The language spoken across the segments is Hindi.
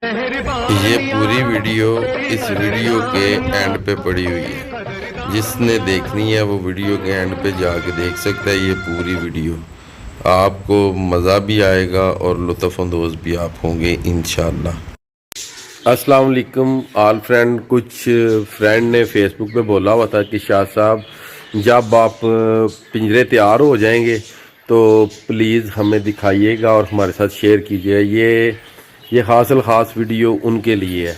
ये पूरी वीडियो इस वीडियो के एंड पे पड़ी हुई है। जिसने देखनी है वो वीडियो के एंड पे जाके देख सकता है। ये पूरी वीडियो आपको मज़ा भी आएगा और लुत्फ़ अंदोज़ भी आप होंगे इंशाल्लाह। अस्सलाम वालेकुम आल फ्रेंड। कुछ फ्रेंड ने फेसबुक पे बोला हुआ था कि शाह साहब जब आप पिंजरे तैयार हो जाएंगे तो प्लीज़ हमें दिखाइएगा और हमारे साथ शेयर कीजिए। ये ख़ास वीडियो उनके लिए है।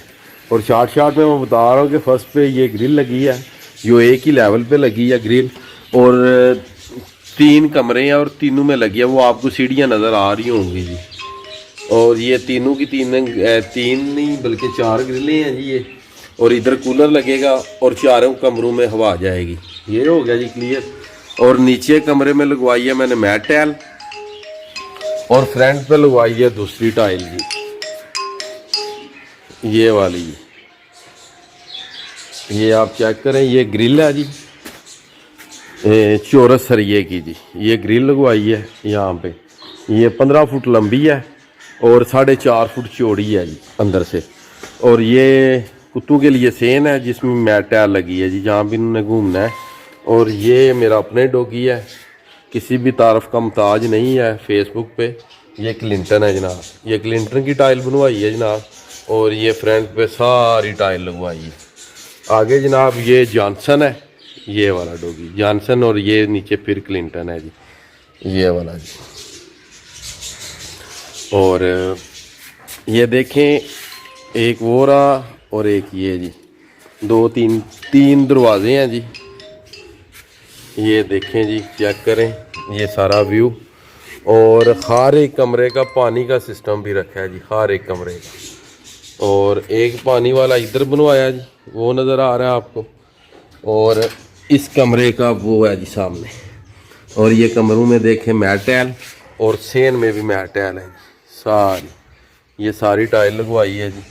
और शार्ट में मैं बता रहा हूँ कि फर्स्ट पे ये ग्रिल लगी है, जो एक ही लेवल पे लगी है ग्रिल, और 3 कमरे हैं और तीनों में लगी है। वो आपको सीढ़ियाँ नज़र आ रही होंगी जी। और ये तीनों की तीन नहीं बल्कि 4 ग्रिलें हैं जी ये। और इधर कूलर लगेगा और चारों कमरों में हवा जाएगी। ये हो गया जी क्लियर। और नीचे कमरे में लगवाई है मैंने मैट टाइल और फ्रंट पे लगवाई है दूसरी टाइल जी, ये वाली। ये आप चेक करें, ये ग्रिल है जी चौरस सरिये की जी। ये ग्रिल लगवाई है यहाँ पे। ये 15 फुट लंबी है और 4.5 फुट चौड़ी है जी अंदर से। और ये कुत्तों के लिए सेन है जिसमें मैट टाइल लगी है जी, जहाँ भी इन्होंने घूमना है। और ये मेरा अपने डॉगी है, किसी भी तारफ़ का मुताज नहीं है फेसबुक पे। ये क्लिंटन है जनाब, ये क्लिंटन की टाइल बनवाई है जनाब। और ये फ्रंट पे सारी टाइल लगवाई है। आगे जनाब ये जॉनसन है, ये वाला डॉगी जॉनसन। और ये नीचे फिर क्लिंटन है जी, ये वाला जी। और ये देखें, एक वो रहा और एक ये जी, 3 दरवाजे हैं जी। ये देखें जी, चेक करें ये सारा व्यू। और हर एक कमरे का पानी का सिस्टम भी रखा है जी, हर एक कमरे का। और एक पानी वाला इधर बनवाया जी, वो नज़र आ रहा है आपको। और इस कमरे का वो है जी सामने। और ये कमरों में देखें मैट टाइल, और सेन में भी मैट टाइल है जी सारी। ये सारी टाइल लगवाई है जी।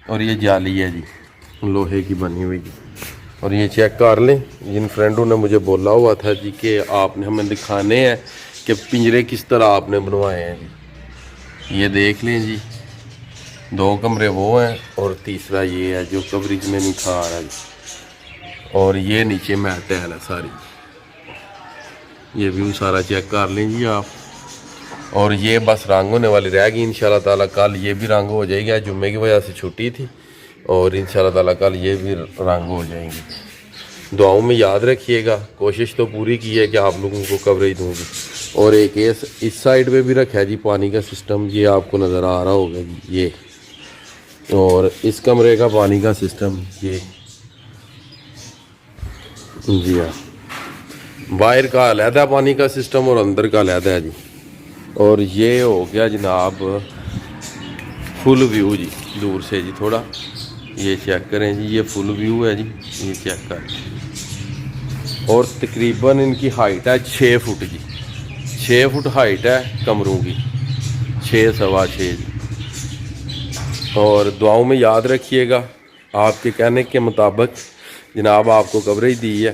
और ये जाली है जी लोहे की बनी हुई जी। और ये चेक कर लें, जिन फ्रेंडों ने मुझे बोला हुआ था जी कि आपने हमें दिखाने हैं कि पिंजरे किस तरह आपने बनवाए हैं जी। ये देख लें जी, 2 कमरे वो हैं और तीसरा ये है जो कवरेज में नहीं खा रहा जी। और ये नीचे मैट टाइल है सारी। ये व्यू सारा चेक कर लें जी आप। और ये बस रंग होने वाली रहेगी इंशाल्लाह ताला। कल ये भी रंग हो जाएगी, जुम्मे की वजह से छुट्टी थी। और इंशाल्लाह ताला कल ये भी रंग हो जाएंगी। दुआओं में याद रखिएगा। कोशिश तो पूरी की है कि आप लोगों को कवरेज दूँगी। और एक इस साइड पे भी रखा है जी पानी का सिस्टम, ये आपको नज़र आ रहा होगा जी ये। और इस कमरे का पानी का सिस्टम ये जी हाँ, बाहर का अलहदा पानी का सिस्टम और अंदर का अलहदा है जी। और ये हो गया जनाब फुल व्यू जी, दूर से जी थोड़ा ये चेक करें जी। ये फुल व्यू है जी, ये चेक करें। और तकरीबन इनकी हाइट है 6 फुट जी, 6 फुट हाइट है कमरों की, 6 सवा 6 जी। और दुआओं में याद रखिएगा। आपके कहने के मुताबिक जनाब आपको कवरेज दी है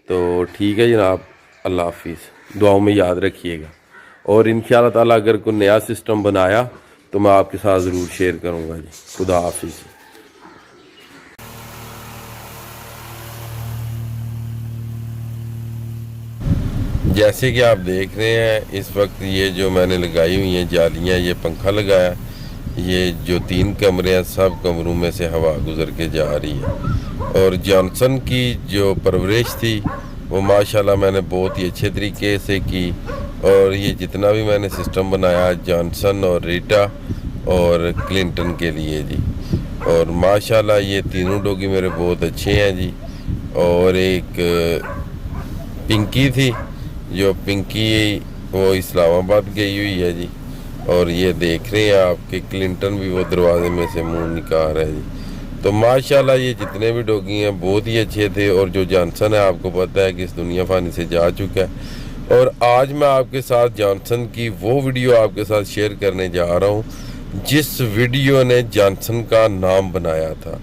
तो ठीक है जनाब। अल्लाह हाफिज़। दुआओं में याद रखिएगा। और इंशाअल्लाह ताला अगर कोई नया सिस्टम बनाया तो मैं आपके साथ ज़रूर शेयर करूँगा जी। खुदा हाफिज़। जैसे कि आप देख रहे हैं इस वक्त ये जो मैंने लगाई हुई हैं जालियाँ, ये पंखा लगाया। ये जो 3 कमरे हैं सब कमरों में से हवा गुजर के जा रही है। और जॉनसन की जो परवरिश थी वो माशाल्लाह मैंने बहुत ही अच्छे तरीके से की। और ये जितना भी मैंने सिस्टम बनाया जॉनसन और रीटा और क्लिंटन के लिए जी। और माशाल्लाह ये तीनों डॉगी मेरे बहुत अच्छे हैं जी। और एक पिंकी थी, जो पिंकी वो इस्लामाबाद गई हुई है जी। और ये देख रहे हैं आपके क्लिंटन भी वो दरवाजे में से मुंह निकाल रहा है जी। तो माशाल्लाह ये जितने भी डॉगी हैं बहुत ही अच्छे थे। और जो जॉनसन है आपको पता है कि इस दुनिया फानी से जा चुका है। और आज मैं आपके साथ जॉनसन की वो वीडियो आपके साथ शेयर करने जा रहा हूँ जिस वीडियो ने जॉनसन का नाम बनाया था।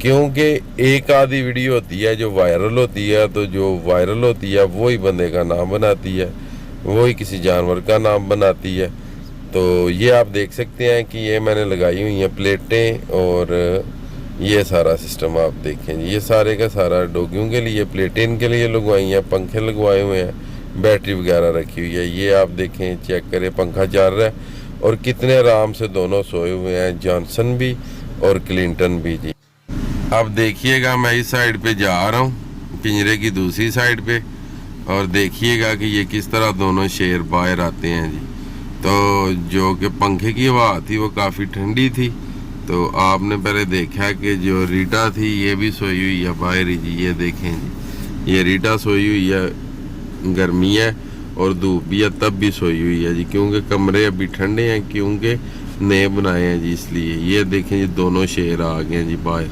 क्योंकि एक आधी वीडियो होती है जो वायरल होती है, तो जो वायरल होती है वही बंदे का नाम बनाती है, वही किसी जानवर का नाम बनाती है। तो ये आप देख सकते हैं कि ये मैंने लगाई हुई हैं प्लेटें, और ये सारा सिस्टम आप देखें, ये सारे का सारा डॉगियों के लिए प्लेटें इनके लिए लगवाई हैं, पंखे लगवाए हुए हैं, बैटरी वगैरह रखी हुई है। ये आप देखें, चेक करें, पंखा चल रहा है और कितने आराम से दोनों सोए हुए हैं, जॉनसन भी और क्लिंटन भी जी। अब देखिएगा मैं इस साइड पे जा रहा हूँ, पिंजरे की दूसरी साइड पे, और देखिएगा कि ये किस तरह दोनों शेर बाहर आते हैं जी। तो जो कि पंखे की हवा थी वो काफ़ी ठंडी थी, तो आपने पहले देखा कि जो रीटा थी ये भी सोई हुई है बाहर ही जी। ये देखें जी, ये रीटा सोई हुई है, गर्मी है और धूप भी है तब भी सोई हुई है जी, क्योंकि कमरे अभी ठंडे हैं, क्योंकि नए बनाए हैं जी, इसलिए। ये देखें जी, दोनों शेर आ गए हैं जी बाहर।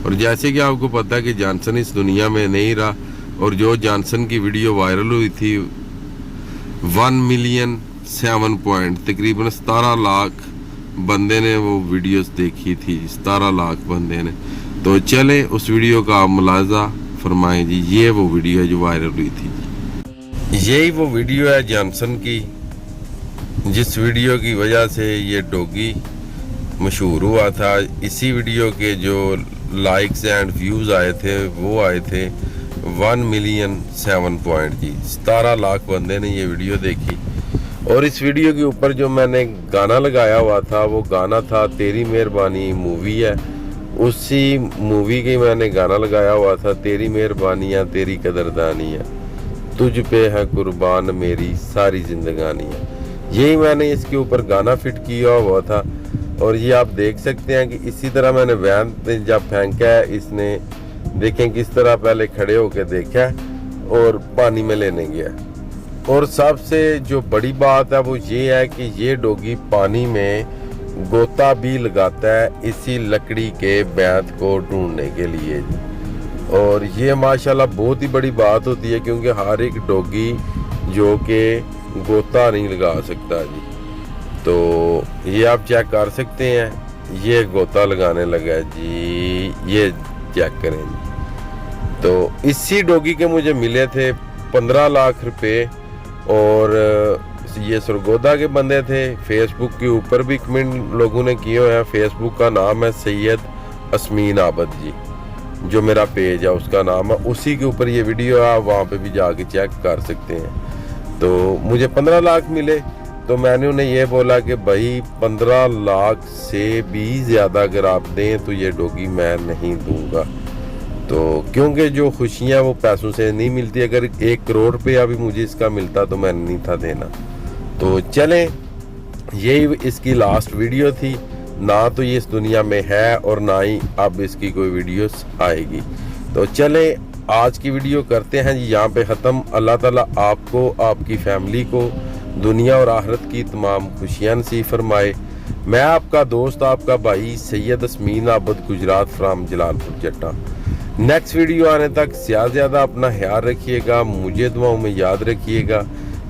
और जैसे कि आपको पता है कि जॉनसन इस दुनिया में नहीं रहा, और जो जॉनसन की वीडियो वायरल हुई थी 1,000,007 पॉइंट, तकरीबन 17 लाख बंदे ने वो वीडियोस देखी थी, 17 लाख बंदे ने। तो चले उस वीडियो का आप मुलाजा फरमाएं जी। ये वो वीडियो है जो वायरल हुई थी, यही वो वीडियो है जॉनसन की, जिस वीडियो की वजह से ये डॉगी मशहूर हुआ था। इसी वीडियो के जो लाइक्स एंड व्यूज़ आए थे वो आए थे 1,000,007 पॉइंट जी, 17 लाख बंदे ने ये वीडियो देखी। और इस वीडियो के ऊपर जो मैंने गाना लगाया हुआ था, वो गाना था तेरी मेहरबानी मूवी है, उसी मूवी के मैंने गाना लगाया हुआ था, तेरी मेहरबानियाँ तेरी कदरदानियाँ, तुझ पे है कुर्बान मेरी सारी जिंदगानियाँ। यही मैंने इसके ऊपर गाना फिट किया हुआ था। और ये आप देख सकते हैं कि इसी तरह मैंने वैन पे जब फेंका है, इसने देखें किस तरह पहले खड़े होकर देखा और पानी में लेने गया। और सबसे जो बड़ी बात है वो ये है कि ये डॉगी पानी में गोता भी लगाता है इसी लकड़ी के बैत को ढूंढने के लिए। और ये माशाल्लाह बहुत ही बड़ी बात होती है, क्योंकि हर एक डॉगी जो कि गोता नहीं लगा सकता जी। तो ये आप चेक कर सकते हैं, ये गोता लगाने लगा जी, ये चेक करें जी। तो इसी डॉगी के मुझे मिले थे 15 लाख रुपए, और ये सरगोदा के बंदे थे। फेसबुक के ऊपर भी कमेंट लोगों ने किए हुए हैं। फेसबुक का नाम है सैयद अस्मीन आबद जी, जो मेरा पेज है उसका नाम है, उसी के ऊपर ये वीडियो है, आप वहाँ पे भी जाके चेक कर सकते हैं। तो मुझे 15 लाख मिले, तो मैंने उन्हें ये बोला कि भाई 15 लाख से भी ज़्यादा अगर आप दें तो ये डॉगी मैं नहीं दूंगा। तो क्योंकि जो खुशियाँ वो पैसों से नहीं मिलती, अगर 1 करोड़ रुपया भी मुझे इसका मिलता तो मैं नहीं था देना। तो चलें, यही इसकी लास्ट वीडियो थी, ना तो ये इस दुनिया में है और ना ही अब इसकी कोई वीडियोस आएगी। तो चलें, आज की वीडियो करते हैं जी यहाँ पे ख़त्म। अल्लाह ताला आपको, आपकी फैमिली को दुनिया और आखिरत की तमाम खुशियाँ नसीब फरमाए। मैं आपका दोस्त, आपका भाई सैयद अस्मीन आबद, गुजरात फ्राम जलालपुर जट्टा। नेक्स्ट वीडियो आने तक ज़्यादा अपना ख्याल रखिएगा, मुझे दुआओं में याद रखिएगा।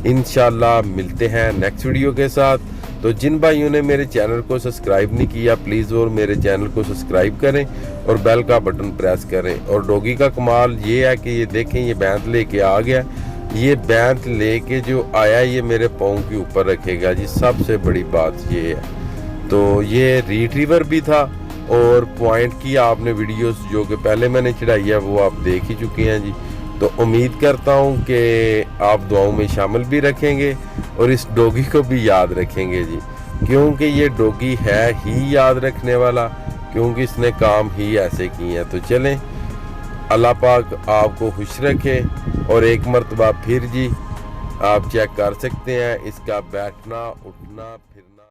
इंशाल्लाह मिलते हैं नेक्स्ट वीडियो के साथ। तो जिन भाइयों ने मेरे चैनल को सब्सक्राइब नहीं किया, प्लीज़ और मेरे चैनल को सब्सक्राइब करें और बेल का बटन प्रेस करें। और डॉगी का कमाल ये है कि ये देखें, ये बैंत लेके आ गया, ये बैंत लेके जो आया ये मेरे पाँव के ऊपर रखेगा जी, सबसे बड़ी बात ये है। तो ये रिट्रीवर भी था, और पॉइंट की आपने वीडियोस जो कि पहले मैंने चढ़ाई है वो आप देख ही चुके हैं जी। तो उम्मीद करता हूँ कि आप दुआओं में शामिल भी रखेंगे और इस डॉगी को भी याद रखेंगे जी, क्योंकि ये डॉगी है ही याद रखने वाला, क्योंकि इसने काम ही ऐसे किए हैं। तो चलें, अल्लाह पाक आपको खुश रखे। और एक मर्तबा फिर जी आप चेक कर सकते हैं इसका बैठना, उठना, फिरना।